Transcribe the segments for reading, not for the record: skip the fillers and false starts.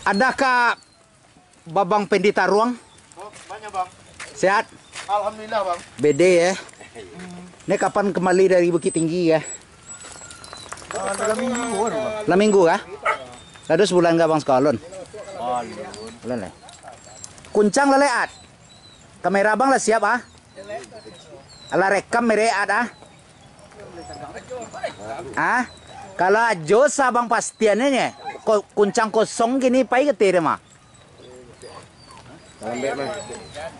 Adakah Babang Pendeta Ruang? Banyak bang. Sehat? Alhamdulillah bang. BD ya. Ini kapan kembali dari Bukit Tinggi ya? 3 minggu bang. 6 minggu kah? Lalu sebulan gak bang sekolon? Bulan lah. Kuncang leleat. Kamera bang lah siap ah? Ala rekam mereat ah? Ah? Kalau Josa bang pastiannya kuncang kosong gini pai ke mah.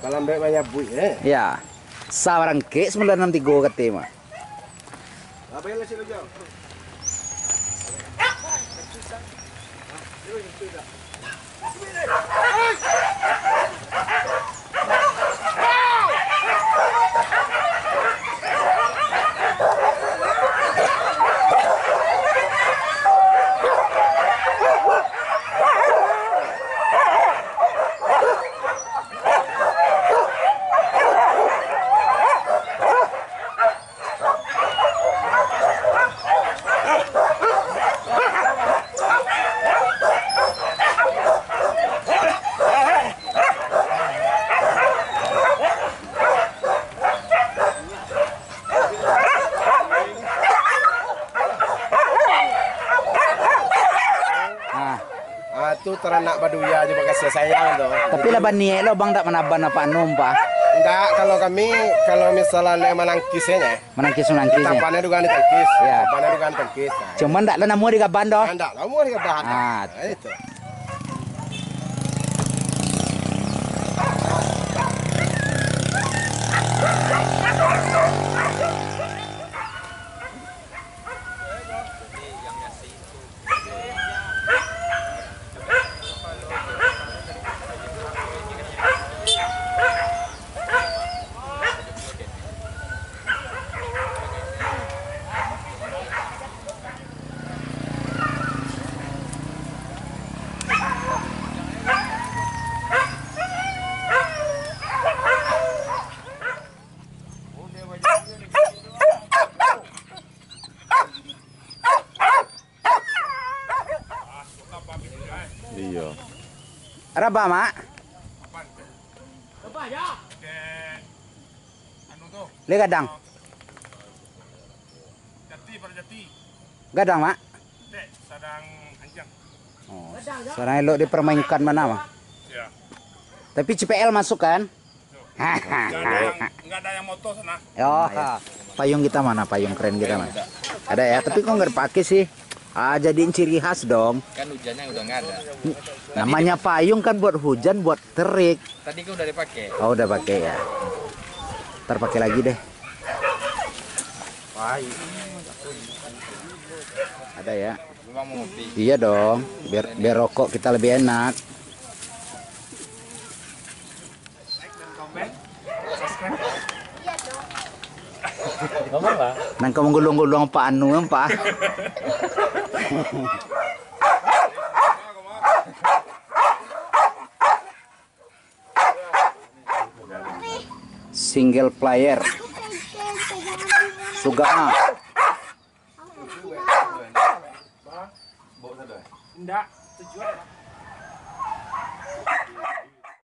Kalambek banyak bui Ya. Sawarang ke 963 ke tema. Apa yang sih lo jauh? Itu teranak baduya aja kasih sayang tuh. Tapi laban niye lo bang tak menaban apa numpa? Enggak, kalau misalnya menangkisnya. Menangkisnya. Tapannya juga ditangkis. Ya. Tapannya juga ditangkis. Cuman tak ada namu di kaban doh. Enggak, namu di kaban. Ah, itu. Iya. Raba mak? Apa ya? Le gadang. Jati. Gadang mak? Sadang anjang. Oh. Sekarang elok dipermainkan mana mak? Ya. Tapi CPL masuk kan? Enggak ada yang moto sana. Oh, payung kita mana? Payung keren kita mana? Ada ya, tapi kok nggak dipakai sih? Ah, jadiin ciri khas dong. Kan hujannya udah nggak ada. Namanya payung kan buat hujan, buat terik. Tadi kan udah dipakai. Oh, udah pakai ya. Ntar pakai lagi deh. Ada ya? Memang mau ngopi. Iya dong, biar rokok kita lebih enak. Ngomong lah. Nang kamu gulung-gulung Pak Anu, Pak. Single player. Suga. Enggak, tujuan.